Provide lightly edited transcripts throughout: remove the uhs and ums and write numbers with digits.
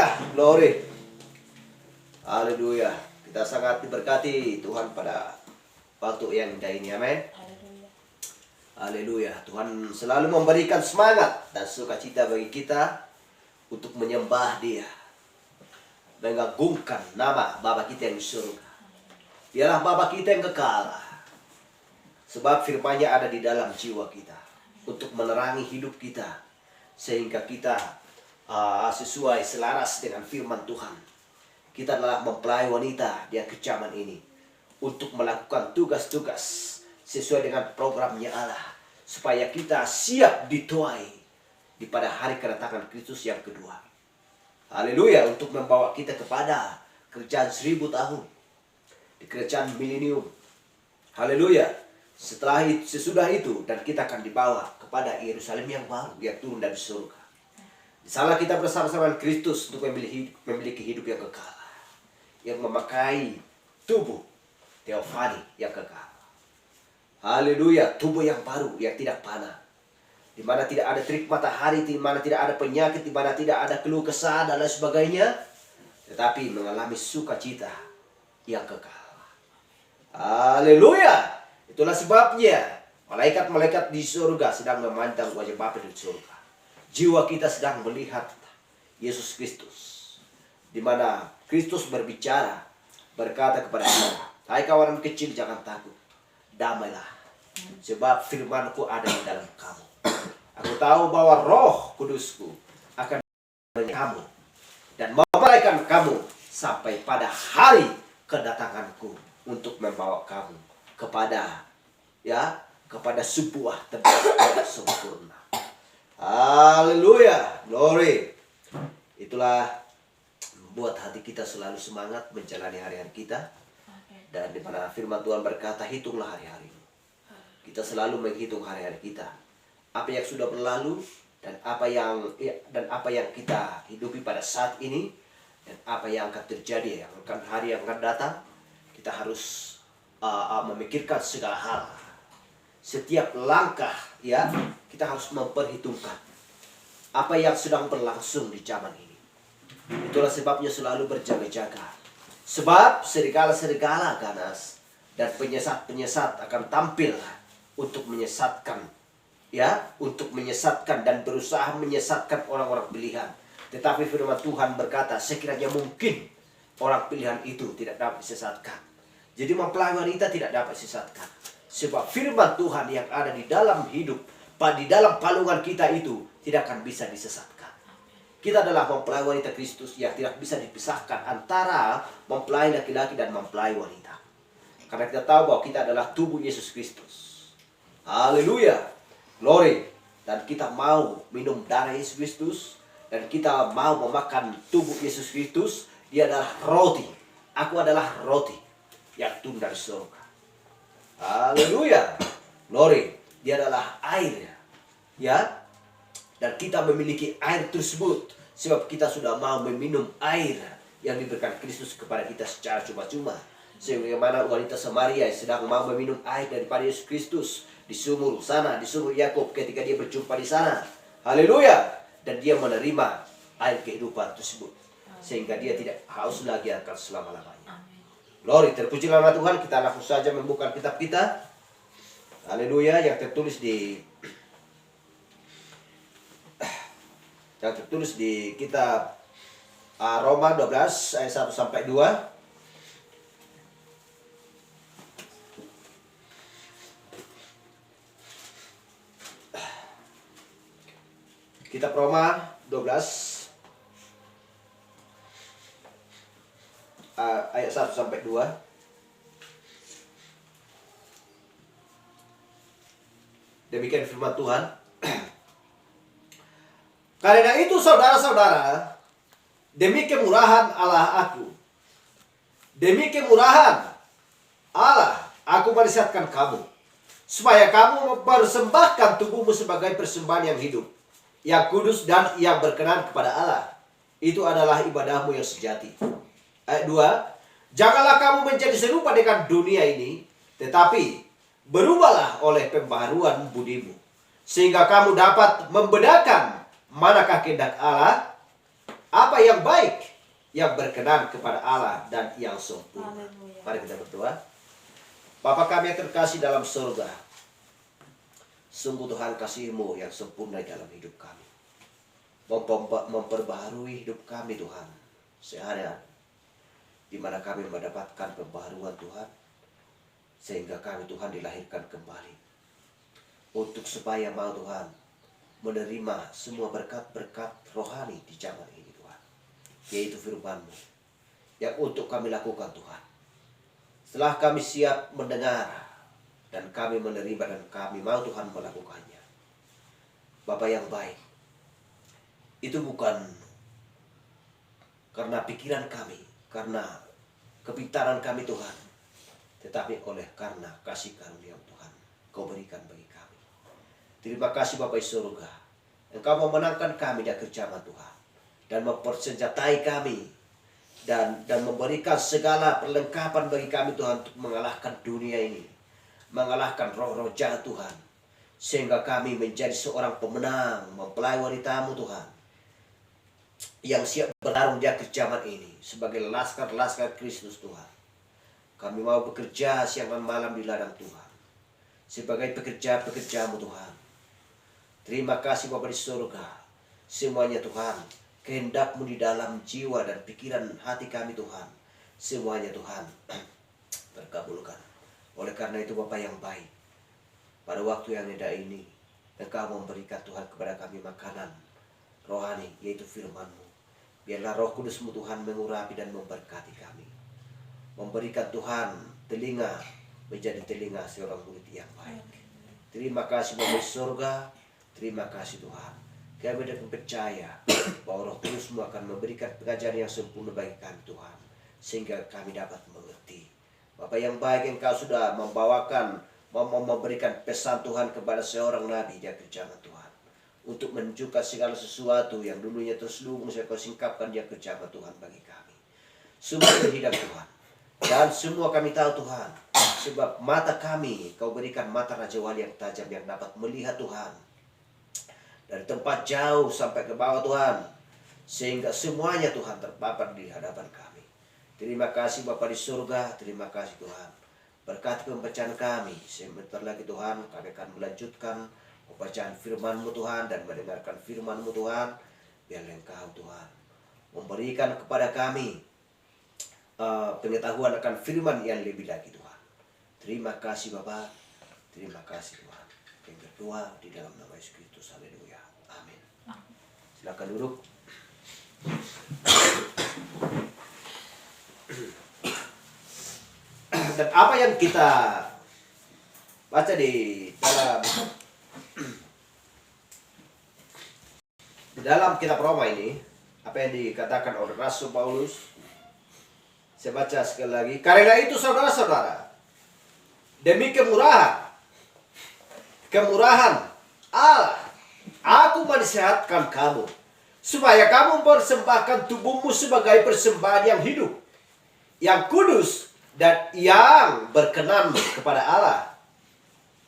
Haleluya, glory. Haleluya. Kita sangat diberkati Tuhan pada waktu yang indah ini. Amin. Haleluya. Tuhan selalu memberikan semangat dan sukacita bagi kita untuk menyembah Dia, mengagungkan nama Bapa kita yang di surga. Dialah Bapa kita yang kekal, sebab firman-Nya ada di dalam jiwa kita untuk menerangi hidup kita, sehingga kita sesuai selaras dengan firman Tuhan. Kita adalah mempelai wanita di akhir zaman ini untuk melakukan tugas-tugas sesuai dengan programnya Allah, supaya kita siap dituai di pada hari kedatangan Kristus yang kedua. Haleluya, untuk membawa kita kepada kerajaan 1000 tahun, di kerajaan milenium. Haleluya. Sesudah itu dan kita akan dibawa kepada Yerusalem yang baru yang turun dari surga. Di sana kita bersama-sama dengan Kristus untuk memiliki hidup yang kekal, yang memakai tubuh teofani yang kekal. Haleluya, tubuh yang baru yang tidak panah, di mana tidak ada terik matahari, di mana tidak ada penyakit, di mana tidak ada keluh kesah dan lain sebagainya, tetapi mengalami sukacita yang kekal. Haleluya. Itulah sebabnya malaikat-malaikat di surga sedang memandang wajah Bapa di surga. Jiwa kita sedang melihat Yesus Kristus, di mana Kristus berbicara, berkata kepada kita, "Hai kawan kecil, jangan takut, damailah, sebab firman-Ku ada di dalam kamu. Aku tahu bahwa Roh Kudus-Ku akan menyertai kamu dan memelihara kamu sampai pada hari kedatangan-Ku untuk membawa kamu kepada sebuah tempat yang sempurna." Haleluya, glory. Itulah membuat hati kita selalu semangat menjalani hari-hari kita. Dan di mana firman Tuhan berkata, hitunglah hari-harimu. Kita selalu menghitung hari-hari kita, apa yang sudah berlalu dan apa yang kita hidupi pada saat ini, dan apa yang akan terjadi hari yang akan datang. Kita harus memikirkan segala hal. Setiap langkah kita harus memperhitungkan apa yang sedang berlangsung di zaman ini. Itulah sebabnya selalu berjaga-jaga. Sebab serigala-serigala ganas dan penyesat-penyesat akan tampil untuk menyesatkan, dan berusaha menyesatkan orang-orang pilihan. Tetapi firman Tuhan berkata, sekiranya mungkin orang pilihan itu tidak dapat disesatkan. Jadi mempelai wanita tidak dapat disesatkan, sebab firman Tuhan yang ada di dalam hidup, di dalam palungan kita itu tidak akan bisa disesatkan. Kita adalah mempelai wanita Kristus yang tidak bisa dipisahkan antara mempelai laki-laki dan mempelai wanita. Karena kita tahu bahwa kita adalah tubuh Yesus Kristus. Haleluya, glory. Dan kita mau minum darah Yesus Kristus, dan kita mau memakan tubuh Yesus Kristus. Dia adalah roti. Aku adalah roti yang turun dari surga. Haleluya, glory. Dia adalah air, dan kita memiliki air tersebut sebab kita sudah mau meminum air yang diberikan Kristus kepada kita secara cuma-cuma. Sebagaimana wanita Samaria sedang mau meminum air daripada Yesus Kristus di sumur sana, di sumur Yakub, ketika dia berjumpa di sana. Haleluya. Dan dia menerima air kehidupan tersebut, sehingga dia tidak haus lagi akan selama-lamanya. Glory, terpuji nama Tuhan. Kita langsung saja membuka kitab kita. Haleluya, yang tertulis di kitab Roma 12 ayat 1 sampai 2. Kitab Roma 12 ayat 1 sampai 2. Demikian firman Tuhan. Karena itu saudara-saudara, demi kemurahan Allah aku menasihatkan kamu, supaya kamu mempersembahkan tubuhmu sebagai persembahan yang hidup, yang kudus dan yang berkenan kepada Allah. Itu adalah ibadahmu yang sejati. Ayat 2. Janganlah kamu menjadi serupa dengan dunia ini, tetapi berubahlah oleh pembaharuan budimu, sehingga kamu dapat membedakan manakah kehendak Allah, apa apa yang baik, yang berkenan kepada Allah dan yang sempurna. Haleluya. Mari kita berdoa. Bapa kami yang terkasih dalam surga, sungguh Tuhan kasih-Mu yang sempurna dalam hidup kami. Memperbaharui hidup kami Tuhan sehari-hari, di mana kami mendapatkan pembaharuan Tuhan, sehingga kami Tuhan dilahirkan kembali. Untuk supaya mau Tuhan menerima semua berkat-berkat rohani di zaman ini Tuhan. Yaitu firman-Mu yang untuk kami lakukan Tuhan. Setelah kami siap mendengar dan kami menerima dan kami mau Tuhan melakukannya. Bapa yang baik, itu bukan karena pikiran kami, karena kepintaran kami Tuhan, tetapi oleh karena kasih karunia Tuhan Kau berikan bagi kami. Terima kasih Bapa di surga, Engkau memenangkan kami dari kejaman Tuhan dan mempersenjatai kami dan memberikan segala perlengkapan bagi kami Tuhan untuk mengalahkan dunia ini, mengalahkan roh-roh jahat Tuhan, sehingga kami menjadi seorang pemenang, mempelai wanita-Mu Tuhan, yang siap bertarung di akhir zaman ini sebagai laskar-laskar Kristus Tuhan. Kami mau bekerja siang dan malam di ladang Tuhan sebagai pekerja-pekerja-Mu Tuhan. Terima kasih Bapa di surga, semuanya Tuhan, kehendak-Mu di dalam jiwa dan pikiran hati kami Tuhan, semuanya Tuhan terkabulkan. Oleh karena itu Bapa yang baik, pada waktu yang indah ini Engkau memberikan Tuhan kepada kami makanan rohani, yaitu firman-Mu. Biarlah Roh Kudus-Mu Tuhan mengurapi dan memberkati kami, memberikan Tuhan telinga menjadi telinga seorang murid yang baik. Terima kasih Bapa di surga, terima kasih Tuhan. Kami dapat percaya bahwa Roh Kudus-Mu akan memberikan pengajaran yang sempurna bagi kami Tuhan, sehingga kami dapat mengerti. Bapa yang baik, Engkau sudah membawakan, memberikan pesan Tuhan kepada seorang nabi di akhir zaman Tuhan, untuk menunjukkan segala sesuatu yang dulunya terselubung, saya Kau singkapkan di akhir zaman Tuhan bagi kami. Semua berhidap Tuhan, dan semua kami tahu Tuhan, sebab mata kami Kau berikan mata Raja Wali yang tajam, yang dapat melihat Tuhan dari tempat jauh sampai ke bawah Tuhan, sehingga semuanya Tuhan terpapar di hadapan kami. Terima kasih Bapa di surga, terima kasih Tuhan. Berkati pembacaan kami, sebentar lagi Tuhan kami akan melanjutkan pembacaan firman-Mu Tuhan dan mendengarkan firman-Mu Tuhan. Biarlah Engkau Tuhan memberikan kepada kami pengetahuan akan firman yang lebih lagi Tuhan. Terima kasih Bapa, terima kasih Tuhan. Kami berdoa di dalam nama Yesus Kristus. Haleluya. Amin. Silakan duduk. Dan apa yang kita baca di dalam kitab Roma ini, apa yang dikatakan oleh Rasul Paulus, saya baca sekali lagi. Karena itu saudara-saudara, demi kemurahan Allah, aku menasihatkan kamu supaya kamu persembahkan tubuhmu sebagai persembahan yang hidup, yang kudus, dan yang berkenan kepada Allah.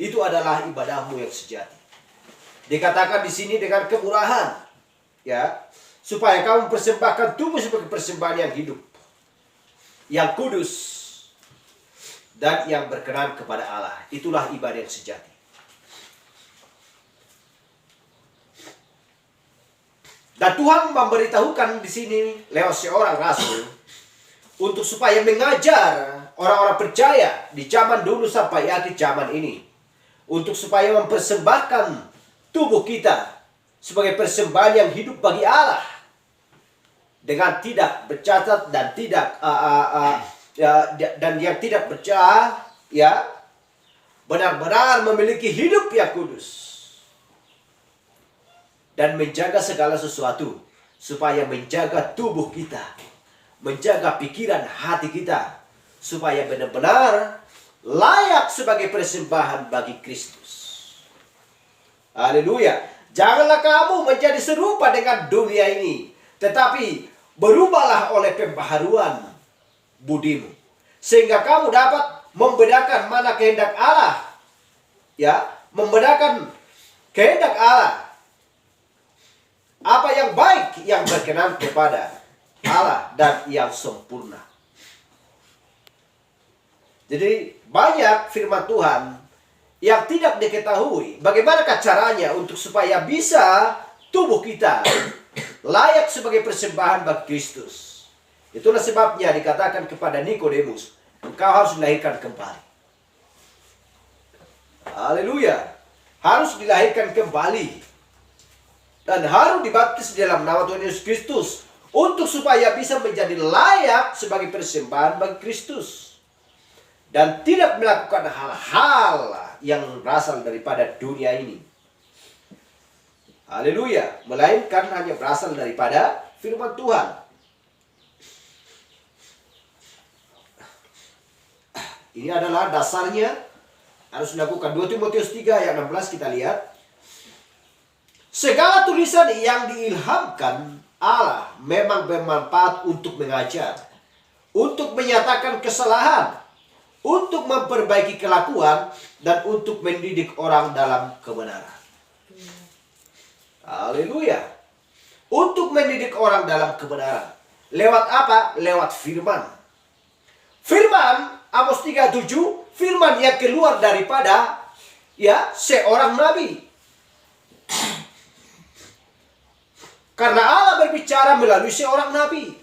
Itu adalah ibadahmu yang sejati. Dikatakan di sini dengan kemurahan, ya, supaya kamu persembahkan tubuh sebagai persembahan yang hidup, yang kudus, dan yang berkenan kepada Allah. Itulah ibadah yang sejati. Dan Tuhan memberitahukan di sini lewat seorang rasul untuk supaya mengajar orang-orang percaya di zaman dulu sampai akhir zaman ini, untuk supaya mempersembahkan tubuh kita sebagai persembahan yang hidup bagi Allah, dengan tidak bercacat dan tidak dan yang tidak bercacat, ya, benar-benar memiliki hidup yang kudus dan menjaga segala sesuatu, supaya menjaga tubuh kita, menjaga pikiran hati kita, supaya benar-benar layak sebagai persembahan bagi Kristus. Haleluya. Janganlah kamu menjadi serupa dengan dunia ini, tetapi berubahlah oleh pembaharuan budimu, sehingga kamu dapat membedakan mana kehendak Allah, ya, membedakan kehendak Allah apa yang baik, yang berkenan kepada Allah dan yang sempurna. Jadi banyak firman Tuhan yang tidak diketahui. Bagaimanakah caranya untuk supaya bisa tubuh kita layak sebagai persembahan bagi Kristus. Itulah sebabnya dikatakan kepada Nikodemus, engkau harus dilahirkan kembali. Haleluya. Harus dilahirkan kembali. Dan harus dibaptis dalam nama Tuhan Yesus Kristus. Untuk supaya bisa menjadi layak sebagai persembahan bagi Kristus. Dan tidak melakukan hal-hal yang berasal daripada dunia ini. Haleluya. Melainkan hanya berasal daripada firman Tuhan. Ini adalah dasarnya. Harus dilakukan. 2 Timotius 3 ayat 16 kita lihat. Segala tulisan yang diilhamkan Allah memang bermanfaat untuk mengajar, untuk menyatakan kesalahan, untuk memperbaiki kelakuan, dan untuk mendidik orang dalam kebenaran. Haleluya. Untuk mendidik orang dalam kebenaran. Lewat apa? Lewat firman. Firman, Amos 3:7, firman yang keluar daripada seorang nabi. Karena Allah berbicara melalui seorang nabi.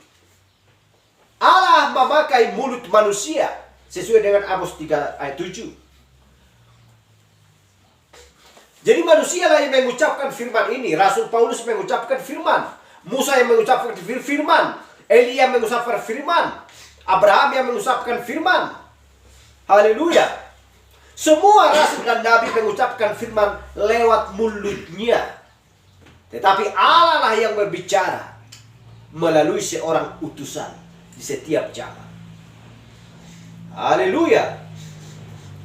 Allah memakai mulut manusia sesuai dengan Amos 3 ayat 7. Jadi manusia lah yang mengucapkan firman ini. Rasul Paulus mengucapkan firman. Musa yang mengucapkan firman. Elia mengucapkan firman. Abraham yang mengucapkan firman. Haleluya. Semua rasul dan nabi mengucapkan firman lewat mulutnya. Tetapi Allah lah yang berbicara melalui seorang utusan di setiap zaman. Haleluya.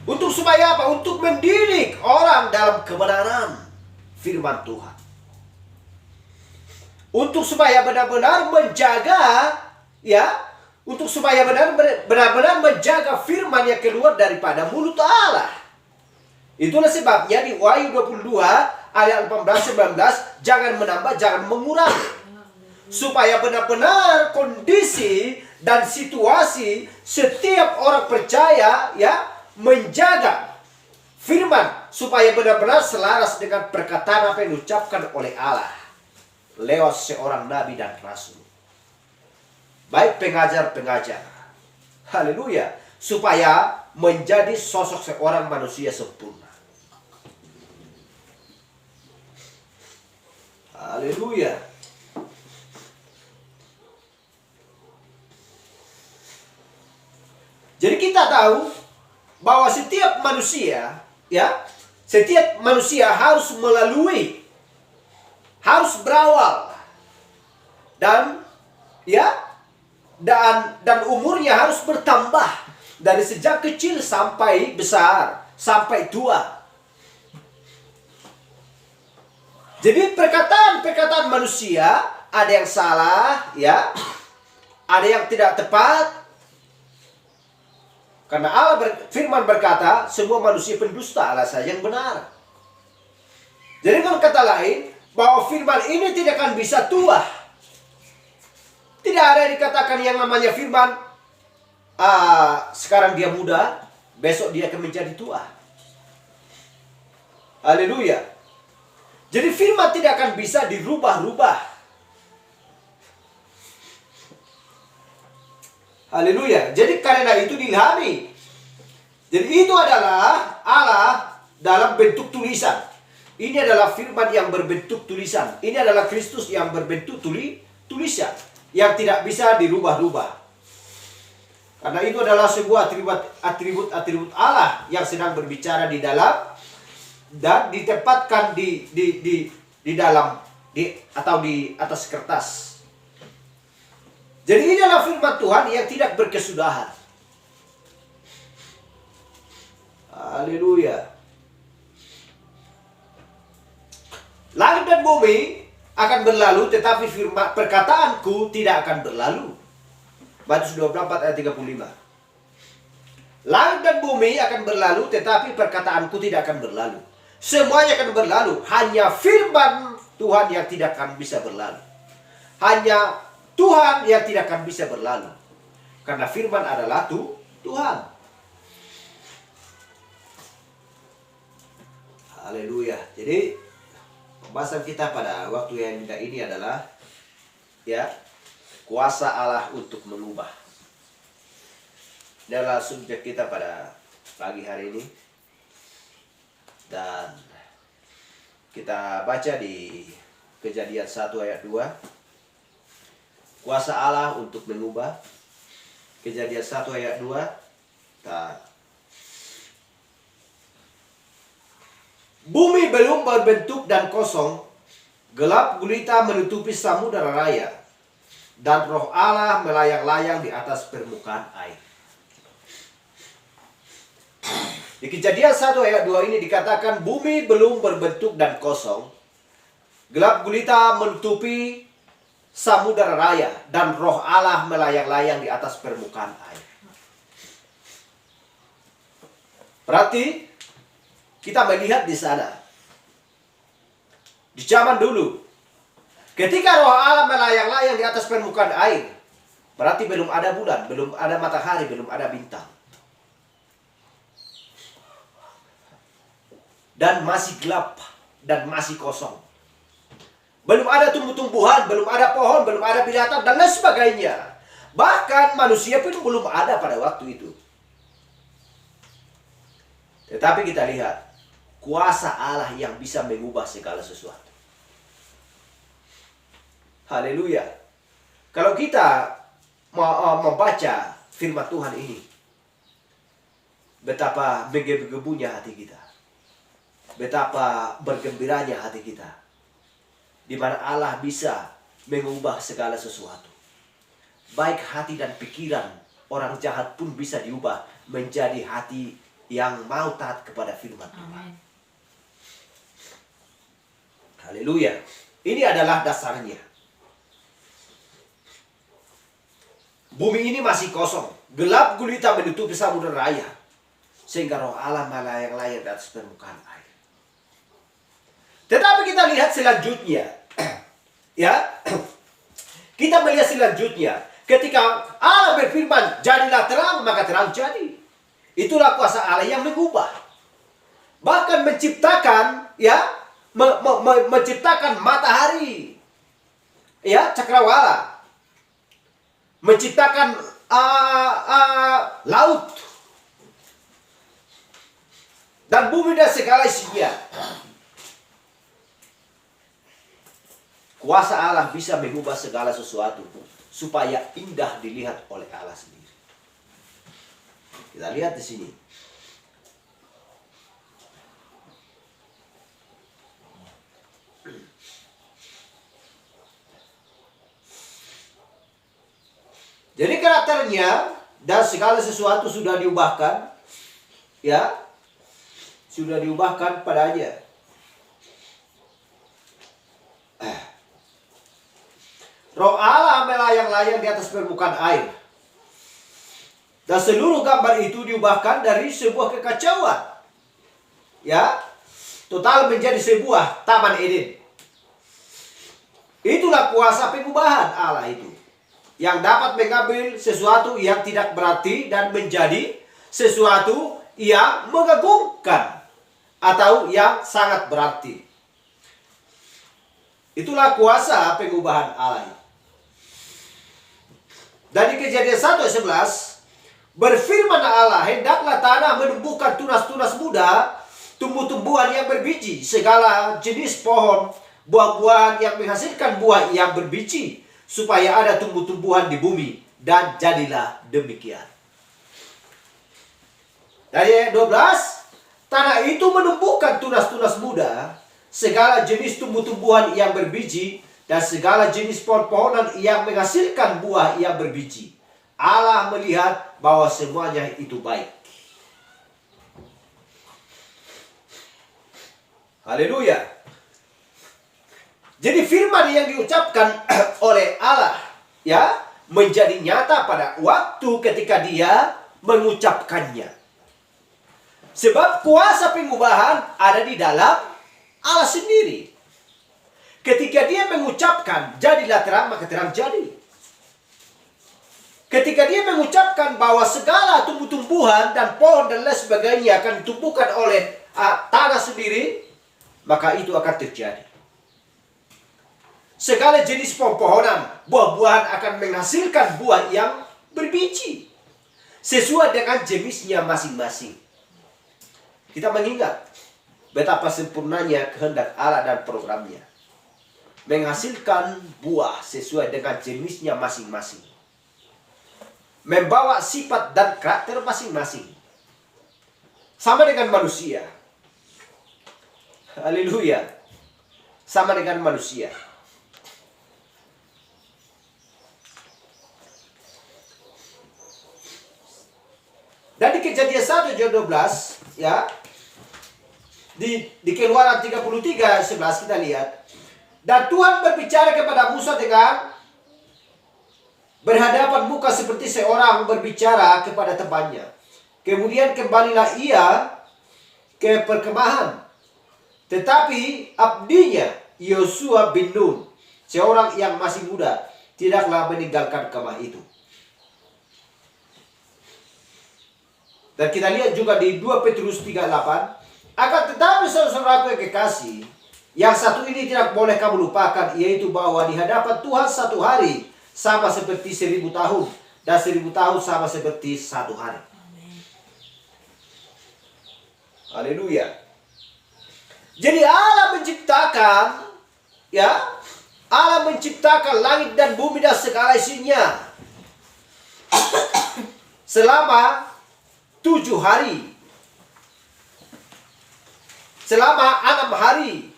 Untuk supaya apa? Untuk mendidik orang dalam kebenaran firman Tuhan. Untuk supaya benar-benar menjaga, untuk supaya benar-benar menjaga firman yang keluar daripada mulut Allah. Itulah sebabnya di Wahyu 22 ayat 18-19, jangan menambah, jangan mengurangi. Supaya benar-benar kondisi dan situasi setiap orang percaya menjaga firman. Supaya benar-benar selaras dengan perkataan apa yang diucapkan oleh Allah. Lewat seorang nabi dan rasul. Baik pengajar-pengajar. Haleluya. Supaya menjadi sosok seorang manusia sempurna. Haleluya. Jadi kita tahu bahwa setiap manusia harus melalui, harus berawal dan umurnya harus bertambah dari sejak kecil sampai besar, sampai tua. Jadi perkataan manusia ada yang salah, ada yang tidak tepat. Karena Allah firman berkata, semua manusia pendusta, Allah saja yang benar. Jadi dengan kata lain, bahwa firman ini tidak akan bisa tua. Tidak ada yang dikatakan yang namanya firman, sekarang dia muda, besok dia akan menjadi tua. Haleluya. Jadi firman tidak akan bisa dirubah-rubah. Haleluya. Jadi karena itu diilhami. Jadi itu adalah Allah dalam bentuk tulisan. Ini adalah firman yang berbentuk tulisan. Ini adalah Kristus yang berbentuk tulisan. Yang tidak bisa dirubah-rubah. Karena itu adalah sebuah atribut-atribut Allah yang sedang berbicara di dalam dan ditempatkan di dalam atau di atas kertas. Jadi ini adalah firman Tuhan yang tidak berkesudahan. Haleluya. Langit dan bumi akan berlalu, tetapi firman perkataanku tidak akan berlalu. Matius 24 ayat 35. Langit dan bumi akan berlalu, tetapi perkataanku tidak akan berlalu. Semuanya akan berlalu, hanya firman Tuhan yang tidak akan bisa berlalu. Hanya Tuhan yang tidak akan bisa berlalu. Karena firman adalah Tuhan. Haleluya. Jadi pembahasan kita pada waktu yang indah ini adalah kuasa Allah untuk mengubah. Ini adalah subjek kita pada pagi hari ini. Dan kita baca di Kejadian 1 ayat 2. Kuasa Allah untuk mengubah. Kejadian 1 ayat 2. Bumi belum berbentuk dan kosong, gelap gulita menutupi samudera raya, dan roh Allah melayang-layang di atas permukaan air. Di Kejadian 1 ayat 2 ini dikatakan bumi belum berbentuk dan kosong, gelap gulita menutupi samudera raya, dan roh Allah melayang-layang di atas permukaan air. Berarti kita melihat di sana, di zaman dulu, ketika roh Allah melayang-layang di atas permukaan air, berarti belum ada bulan, belum ada matahari, belum ada bintang. Dan masih gelap, dan masih kosong. Belum ada tumbuh-tumbuhan, belum ada pohon, belum ada binatang, dan lain sebagainya. Bahkan manusia pun belum ada pada waktu itu. Tetapi kita lihat, kuasa Allah yang bisa mengubah segala sesuatu. Haleluya. Kalau kita membaca firman Tuhan ini, betapa menggebu-gebunya hati kita. Betapa bergembiranya hati kita. Di mana Allah bisa mengubah segala sesuatu. Baik hati dan pikiran orang jahat pun bisa diubah menjadi hati yang mau taat kepada firman Tuhan. Haleluya. Ini adalah dasarnya. Bumi ini masih kosong. Gelap gulita menutupi samudera raya. Sehingga roh Allah melayang-layang di atas permukaan air. Tetapi kita lihat selanjutnya. Kita melihat selanjutnya. Ketika Allah berfirman, jadilah terang, maka terang jadi. Itulah kuasa Allah yang mengubah. Bahkan menciptakan, menciptakan matahari, cakrawala, menciptakan laut, dan bumi dan segala isinya. Kuasa Allah bisa mengubah segala sesuatu supaya indah dilihat oleh Allah sendiri. Kita lihat di sini. Jadi karakternya dan segala sesuatu sudah diubahkan, sudah diubahkan padanya. Roh Allah melayang-layang di atas permukaan air. Dan seluruh gambar itu diubahkan dari sebuah kekacauan. Total menjadi sebuah Taman Eden. Itulah kuasa pengubahan Allah itu. Yang dapat mengambil sesuatu yang tidak berarti dan menjadi sesuatu yang mengagumkan. Atau yang sangat berarti. Itulah kuasa pengubahan Allah itu. Dan di Kejadian 1 ayat 11, berfirman Allah, hendaklah tanah menumbuhkan tunas-tunas muda, tumbuh-tumbuhan yang berbiji, segala jenis pohon, buah-buahan yang menghasilkan buah yang berbiji, supaya ada tumbuh-tumbuhan di bumi, dan jadilah demikian. Dari ayat 12, tanah itu menumbuhkan tunas-tunas muda, segala jenis tumbuh-tumbuhan yang berbiji, dan segala jenis pohon-pohonan yang menghasilkan buah yang berbiji. Allah melihat bahwa semuanya itu baik. Haleluya. Jadi firman yang diucapkan oleh Allah menjadi nyata pada waktu ketika dia mengucapkannya. Sebab kuasa pengubahan ada di dalam Allah sendiri. Ketika dia mengucapkan, jadilah terang, maka terang jadi. Ketika dia mengucapkan bahwa segala tumbuh-tumbuhan dan pohon dan lain sebagainya akan ditumbuhkan oleh tanah sendiri, maka itu akan terjadi. Segala jenis pepohonan, buah-buahan akan menghasilkan buah yang berbiji sesuai dengan jenisnya masing-masing. Kita mengingat betapa sempurnanya kehendak Allah dan programnya. Menghasilkan buah sesuai dengan jenisnya masing-masing. Membawa sifat dan karakter masing-masing. Sama dengan manusia. Haleluya. Sama dengan manusia. Dan di Kejadian 1 ayat 12, ya. Di Keluaran 33 11 kita lihat. Dan Tuhan berbicara kepada Musa dengan berhadapan muka seperti seorang berbicara kepada temannya. Kemudian kembalilah ia ke perkemahan. Tetapi abdinya Yosua bin Nun, seorang yang masih muda, tidaklah meninggalkan kemah itu. Dan kita lihat juga di 2 Petrus 3:8. Akan tetapi saudara-saudaraku yang kekasih, yang satu ini tidak boleh kamu lupakan, yaitu bahwa di hadapan Tuhan satu hari sama seperti 1000 tahun, dan 1000 tahun sama seperti satu hari. Haleluya. Jadi Allah menciptakan, ya, Allah menciptakan langit dan bumi dan segala isinya selama 7 hari, selama 6 hari.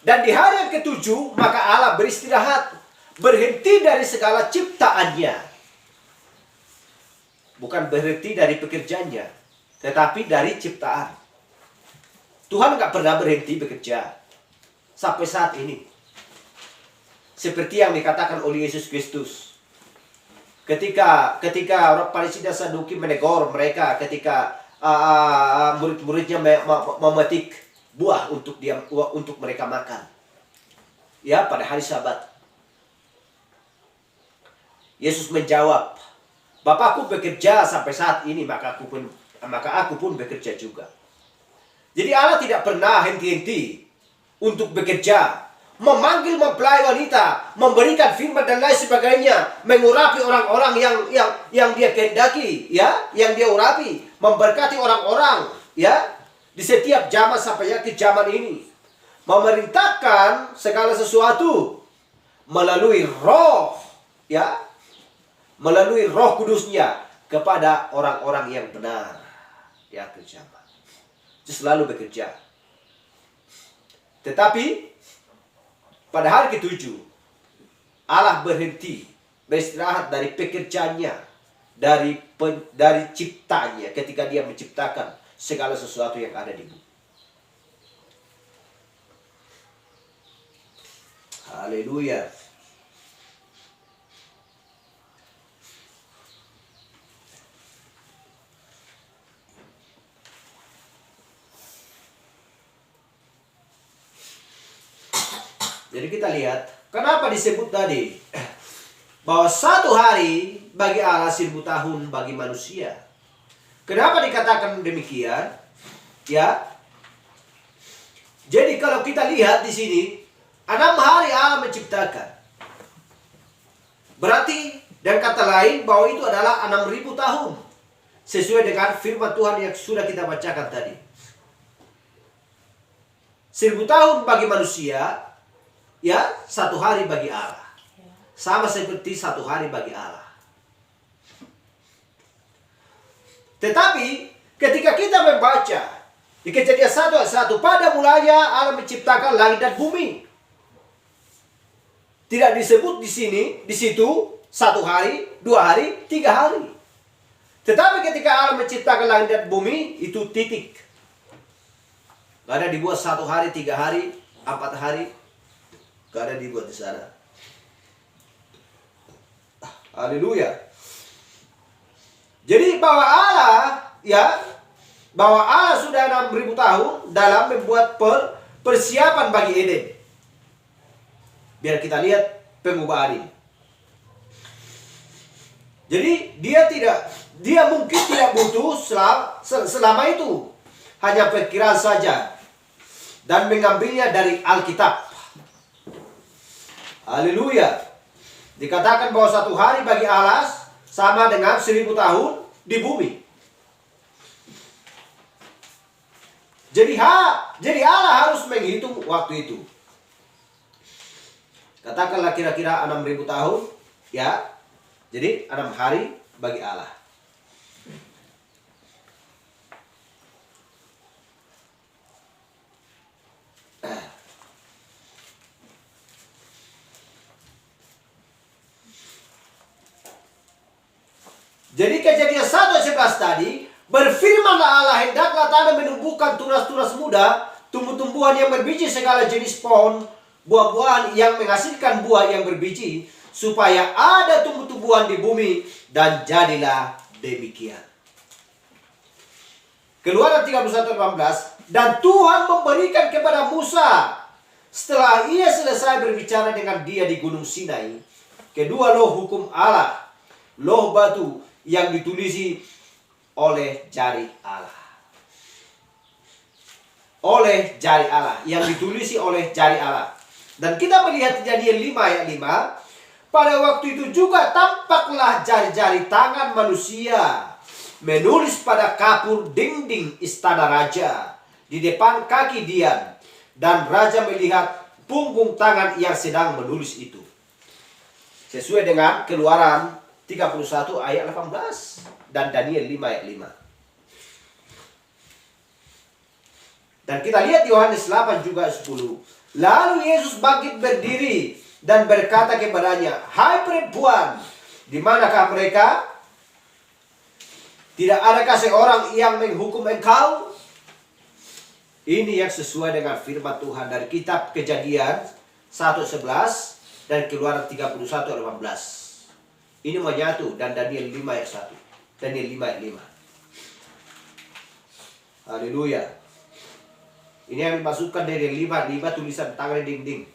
Dan di hari yang ke-7 maka Allah beristirahat, berhenti dari segala ciptaannya. Bukan berhenti dari pekerjaannya, tetapi dari ciptaan. Tuhan nggak pernah berhenti bekerja sampai saat ini. Seperti yang dikatakan oleh Yesus Kristus. Ketika orang Palestina Saduki menegur mereka ketika murid-muridnya memetik buah untuk mereka makan. Ya, pada hari Sabat. Yesus menjawab, Bapakku bekerja sampai saat ini, maka aku pun bekerja juga. Jadi Allah tidak pernah henti-henti untuk bekerja, memanggil mempelai wanita, memberikan firman dan lain sebagainya, mengurapi orang-orang yang dia kehendaki, ya, yang dia urapi, memberkati orang-orang, ya, di setiap zaman sampai ke zaman ini. Memerintahkan segala sesuatu melalui roh, ya, melalui Roh Kudusnya kepada orang-orang yang benar di akhir zaman. Dia selalu bekerja. Tetapi pada hari ke-7 Allah berhenti, beristirahat dari pekerjaannya, dari ciptanya ketika dia menciptakan segala sesuatu yang ada di bumi. Haleluya. Jadi kita lihat, kenapa disebut tadi bahwa satu hari bagi Allah 1000 tahun bagi manusia. Kenapa dikatakan demikian? Ya. Jadi kalau kita lihat di sini, 6 hari Allah menciptakan. Berarti dan kata lain bahwa itu adalah 6000 tahun. Sesuai dengan firman Tuhan yang sudah kita bacakan tadi. 1000 tahun bagi manusia, ya, 1 hari bagi Allah. Sama seperti 1 hari bagi Allah. Tetapi ketika kita membaca di Kejadian 1 ayat 1, pada mulanya Allah menciptakan langit dan bumi. Tidak disebut di sini, di situ 1 hari, 2 hari, 3 hari. Tetapi ketika Allah menciptakan langit dan bumi, itu titik. Gak ada dibuat 1 hari, 3 hari, 4 hari. Gak ada dibuat di sana. Haleluya. Jadi bahwa Allah, ya, bahwa Allah sudah 6000 tahun dalam membuat persiapan bagi Eden. Biar kita lihat pengubahan ini. Jadi dia mungkin tidak butuh selama itu. Hanya pikiran saja. Dan mengambilnya dari Alkitab. Haleluya. Dikatakan bahwa satu hari bagi Allah sama dengan 1000 tahun di bumi. Jadi Allah harus menghitung waktu itu. Katakanlah kira-kira 6000 tahun, ya. Jadi 6 hari bagi Allah. Jadi Kejadian 1:11 tadi, berfirmanlah Allah, hendaklah tanah menumbuhkan tunas-tunas muda, tumbuh-tumbuhan yang berbiji segala jenis pohon, buah-buahan yang menghasilkan buah yang berbiji, supaya ada tumbuh-tumbuhan di bumi, dan jadilah demikian. Keluaran 31:18, dan Tuhan memberikan kepada Musa, setelah ia selesai berbicara dengan dia di Gunung Sinai, kedua loh hukum Allah, loh batu yang ditulisi oleh jari Allah. Oleh jari Allah, yang ditulisi oleh jari Allah. Dan kita melihat Kejadian 5 ayat 5, pada waktu itu juga tampaklah jari-jari tangan manusia menulis pada kapur dinding istana raja di depan kaki Dian, dan raja melihat punggung tangan yang sedang menulis itu. Sesuai dengan Keluaran 31 ayat 18 dan Daniel 5 ayat 5. Dan kita lihat Yohanes 8 juga 10. Lalu Yesus bangkit berdiri dan berkata kepadanya, hai perempuan, di manakah mereka? Tidak adakah seorang yang menghukum engkau? Ini yang sesuai dengan firman Tuhan dari kitab Kejadian 1:11 dan Keluaran 31 ayat 18. Ini menyatu, dan Daniel 5 ayat 1. Daniel 5 ayat 5. Haleluya. Ini yang dimasukkan dari 5 tulisan tangan di dinding.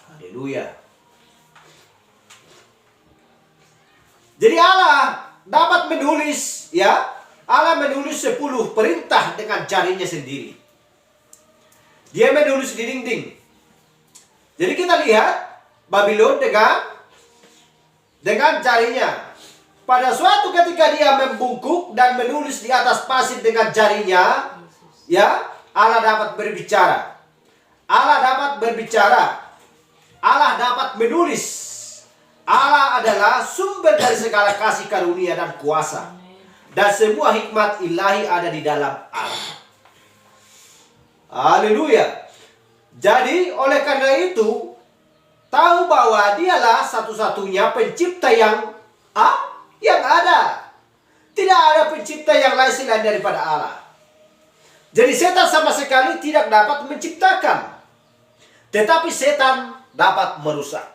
Haleluya. Jadi Allah dapat menulis, ya. Allah menulis 10 perintah dengan jarinya sendiri. Dia menulis di dinding. Jadi kita lihat Babylon dengan jarinya. Pada suatu ketika dia membungkuk dan menulis di atas pasir dengan jarinya, ya, Allah dapat berbicara. Allah dapat berbicara. Allah dapat menulis. Allah adalah sumber dari segala kasih karunia dan kuasa. Dan semua hikmat ilahi ada di dalam Allah. Haleluya. Jadi oleh karena itu, tahu bahwa dialah satu-satunya pencipta yang ada. Tidak ada pencipta yang lain selain daripada Allah. Jadi setan sama sekali tidak dapat menciptakan. Tetapi setan dapat merusak.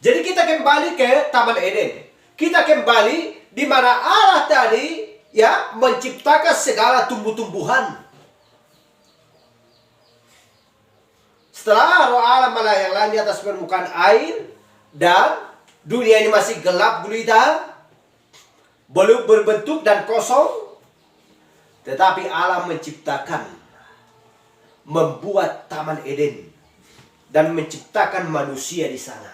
Jadi kita kembali ke Taman Eden. Kita kembali di mana Allah tadi, ya, menciptakan segala tumbuh-tumbuhan. Setelah roh Allah melayang di atas permukaan air, dan dunia ini masih gelap gulita, belum berbentuk dan kosong, tetapi Allah menciptakan, membuat Taman Eden, dan menciptakan manusia di sana.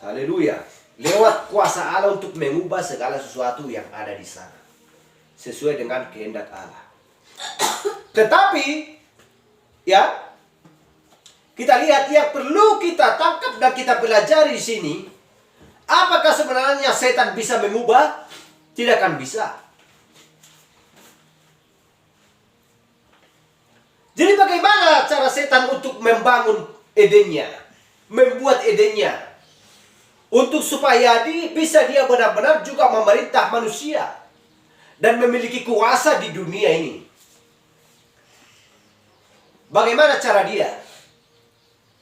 Haleluya. Lewat kuasa Allah untuk mengubah segala sesuatu yang ada di sana, sesuai dengan kehendak Allah. Tetapi, ya, kita lihat yang perlu kita tangkap dan kita pelajari di sini, apakah sebenarnya setan bisa mengubah? Tidak akan bisa. Jadi bagaimana cara setan untuk membangun Edennya, membuat Edennya, untuk supaya bisa dia benar-benar juga memerintah manusia dan memiliki kuasa di dunia ini? Bagaimana cara dia?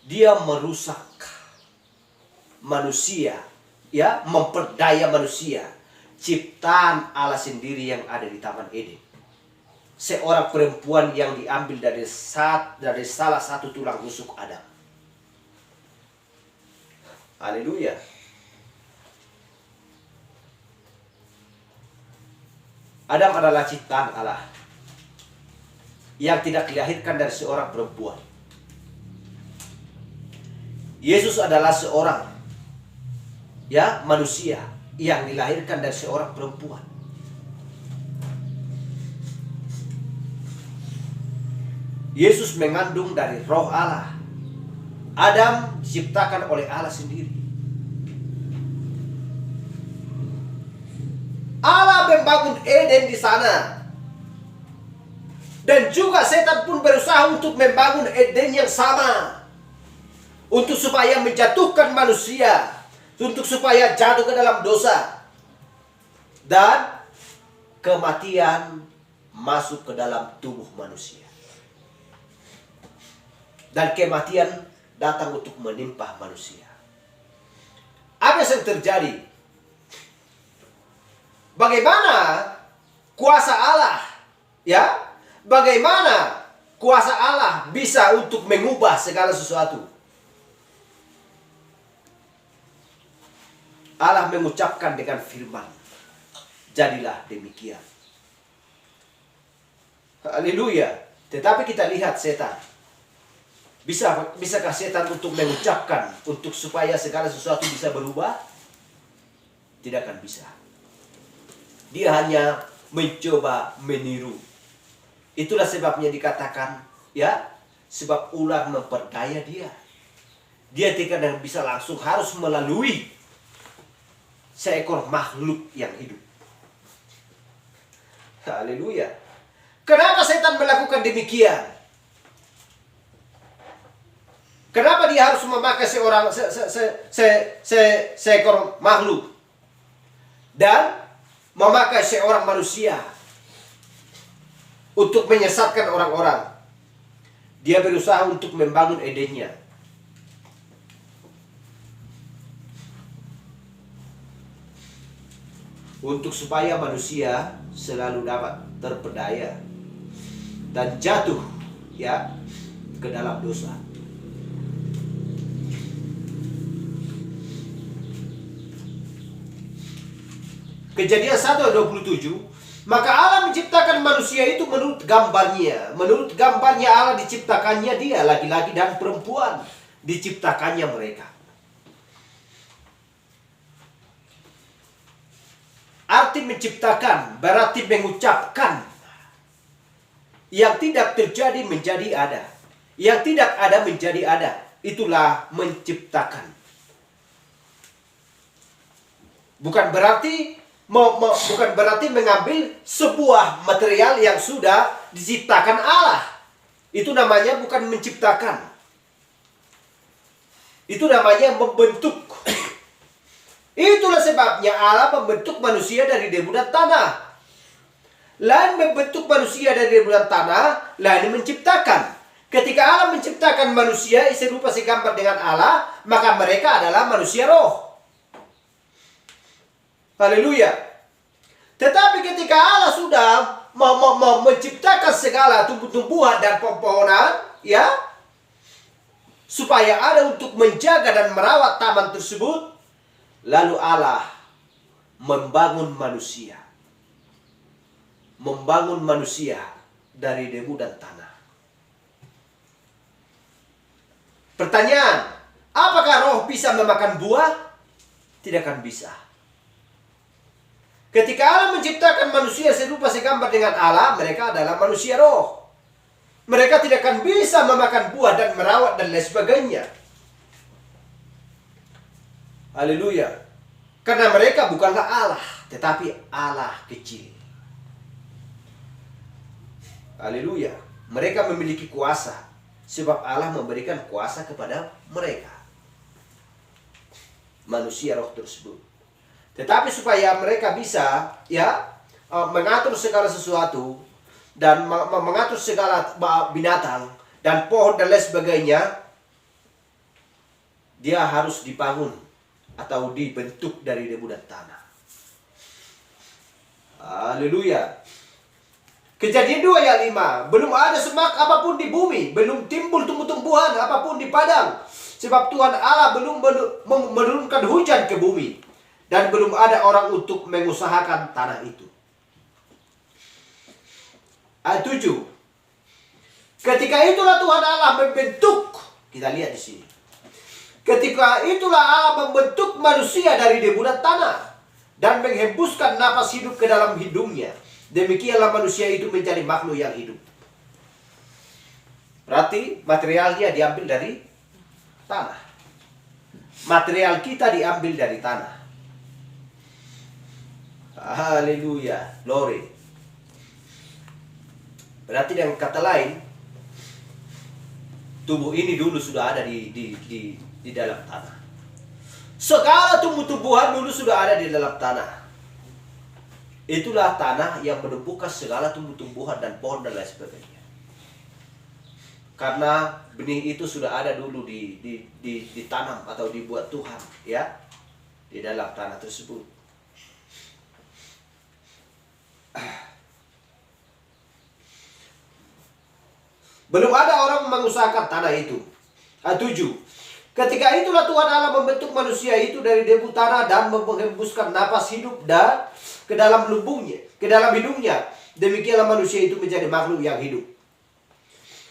Dia merusak manusia, ya, memperdaya manusia. ciptaan Allah sendiri yang ada di Taman Eden. Seorang perempuan yang diambil dari salah satu tulang rusuk Adam. Haleluya. Adam adalah ciptaan Allah yang tidak dilahirkan dari seorang perempuan. Yesus adalah seorang manusia yang dilahirkan dari seorang perempuan. Yesus mengandung dari Roh Allah. Adam diciptakan oleh Allah sendiri. Allah membangun Eden di sana. Dan juga setan pun berusaha untuk membangun Eden yang sama. Untuk supaya menjatuhkan manusia. Untuk supaya jatuh ke dalam dosa. Dan kematian masuk ke dalam tubuh manusia. Dan kematian datang untuk menimpa manusia. Apa yang terjadi? Bagaimana kuasa Allah, bagaimana kuasa Allah bisa untuk mengubah segala sesuatu? Allah mengucapkan dengan firman, jadilah demikian. Haleluya. Tetapi kita lihat setan. Bisakah setan untuk mengucapkan untuk supaya segala sesuatu bisa berubah? Tidak akan bisa. Dia hanya mencoba meniru. Itulah sebabnya dikatakan, sebab ular memperdaya dia. Dia tidak bisa langsung, harus melalui seekor makhluk yang hidup. Haleluya. Kenapa setan melakukan demikian? Kenapa dia harus memakai seekor makhluk dan memakai seorang manusia untuk menyesatkan orang-orang? Dia berusaha untuk membangun Edennya. Untuk supaya manusia selalu dapat terpedaya dan jatuh ke dalam dosa. Kejadian 1:27, maka Allah menciptakan manusia itu menurut gambarnya. Menurut gambarnya Allah diciptakannya dia, laki-laki dan perempuan diciptakannya mereka. Arti menciptakan berarti mengucapkan. Yang tidak terjadi menjadi ada. Yang tidak ada menjadi ada. Itulah menciptakan. Bukan berarti mengambil sebuah material yang sudah diciptakan Allah. Itu namanya bukan menciptakan. Itu namanya membentuk. Itulah sebabnya Allah membentuk manusia dari debu dan tanah. Lain membentuk manusia dari debu dan tanah, lain menciptakan. Ketika Allah menciptakan manusia serupa segambar dengan Allah, maka mereka adalah manusia roh. Haleluya. Tetapi ketika Allah sudah menciptakan segala tumbuh-tumbuhan dan pohon-pohonan, supaya ada untuk menjaga dan merawat taman tersebut, lalu Allah membangun manusia. Membangun manusia dari debu dan tanah. Pertanyaan, apakah roh bisa memakan buah? Tidak akan bisa. Ketika Allah menciptakan manusia serupa segambar dengan Allah, mereka adalah manusia roh. Mereka tidak akan bisa memakan buah dan merawat dan lain sebagainya. Haleluya. Karena mereka bukanlah Allah, tetapi Allah kecil. Haleluya. Mereka memiliki kuasa, sebab Allah memberikan kuasa kepada mereka. Manusia roh tersebut. Tetapi supaya mereka bisa mengatur segala sesuatu dan mengatur segala binatang dan pohon dan lain sebagainya, dia harus dibangun atau dibentuk dari debu dan tanah. Haleluya. Kejadian 2 ayat 5. Belum ada semak apapun di bumi, belum timbul tumbuh-tumbuhan apapun di padang, sebab Tuhan Allah belum menurunkan hujan ke bumi, dan belum ada orang untuk mengusahakan tanah itu. Ayat 7. Ketika itulah Tuhan Allah membentuk, kita lihat di sini. Ketika itulah Allah membentuk manusia dari deburan tanah dan menghembuskan napas hidup ke dalam hidungnya. Demikianlah manusia itu menjadi makhluk yang hidup. Berarti materialnya diambil dari tanah. Material kita diambil dari tanah. Haleluya, glory. Berarti dengan kata lain, tubuh ini dulu sudah ada di dalam tanah. Segala tumbuh-tumbuhan dulu sudah ada di dalam tanah. Itulah tanah yang menumbuhkan segala tumbuh-tumbuhan dan pohon dan lain sebagainya. Karena benih itu sudah ada dulu ditanam atau dibuat Tuhan, ya, di dalam tanah tersebut. Belum ada orang mengusahakan tanah itu. 7. Ketika itulah Tuhan Allah membentuk manusia itu dari debu tanah dan menghembuskan napas hidup dan ke dalam lubungnya, ke dalam hidungnya. Demikianlah manusia itu menjadi makhluk yang hidup.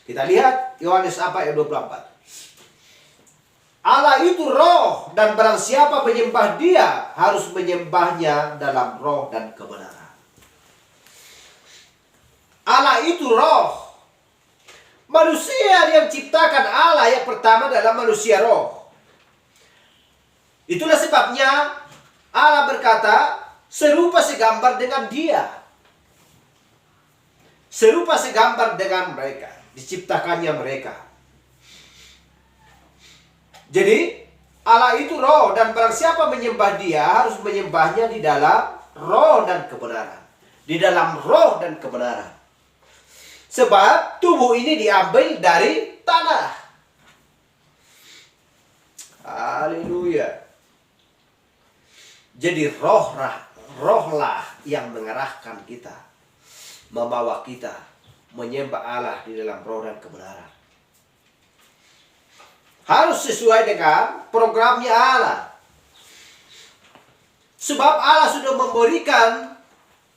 Kita lihat Yohanes ayat 24. Allah itu roh, dan barang siapa menyembah Dia harus menyembahnya dalam roh dan kebenaran. Allah itu roh. Manusia yang ciptakan Allah yang pertama adalah manusia roh. Itulah sebabnya Allah berkata, serupa segambar dengan Dia. Serupa segambar dengan mereka. Diciptakannya mereka. Jadi Allah itu roh, dan barang siapa menyembah Dia harus menyembahnya di dalam roh dan kebenaran. Di dalam roh dan kebenaran. Sebab tubuh ini diambil dari tanah. Haleluya. Jadi rohlah yang mengarahkan kita, membawa kita menyembah Allah di dalam roh dan kebenaran. Harus sesuai dengan programnya Allah. Sebab Allah sudah memberikan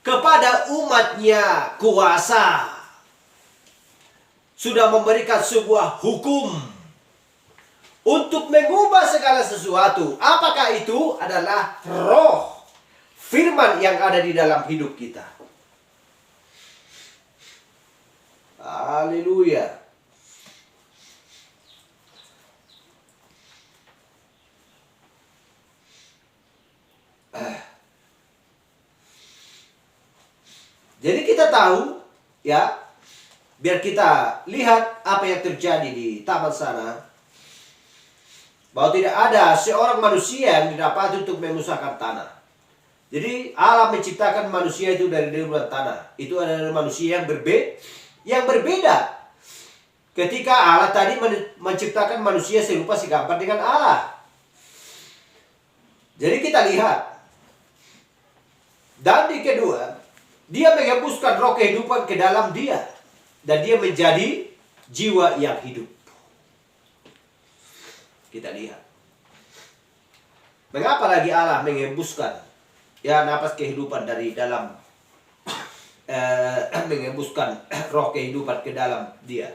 kepada umatnya kuasa. Sudah memberikan sebuah hukum untuk mengubah segala sesuatu. Apakah itu? Adalah roh, firman yang ada di dalam hidup kita. Haleluya. Jadi kita tahu, ya, biar kita lihat apa yang terjadi di taman sana, bahwa tidak ada seorang manusia yang didapat untuk mengusahakan tanah. Jadi Allah menciptakan manusia itu dari deburan tanah. Itu adalah manusia yang berbeda. Ketika Allah tadi menciptakan manusia serupa segambar dengan Allah. Jadi kita lihat. Dan di kedua, Dia menghembuskan roh kehidupan ke dalam dia. Dan dia menjadi jiwa yang hidup. Kita lihat. Mengapa lagi Allah menghembuskan napas kehidupan dari dalam menghembuskan roh kehidupan ke dalam dia,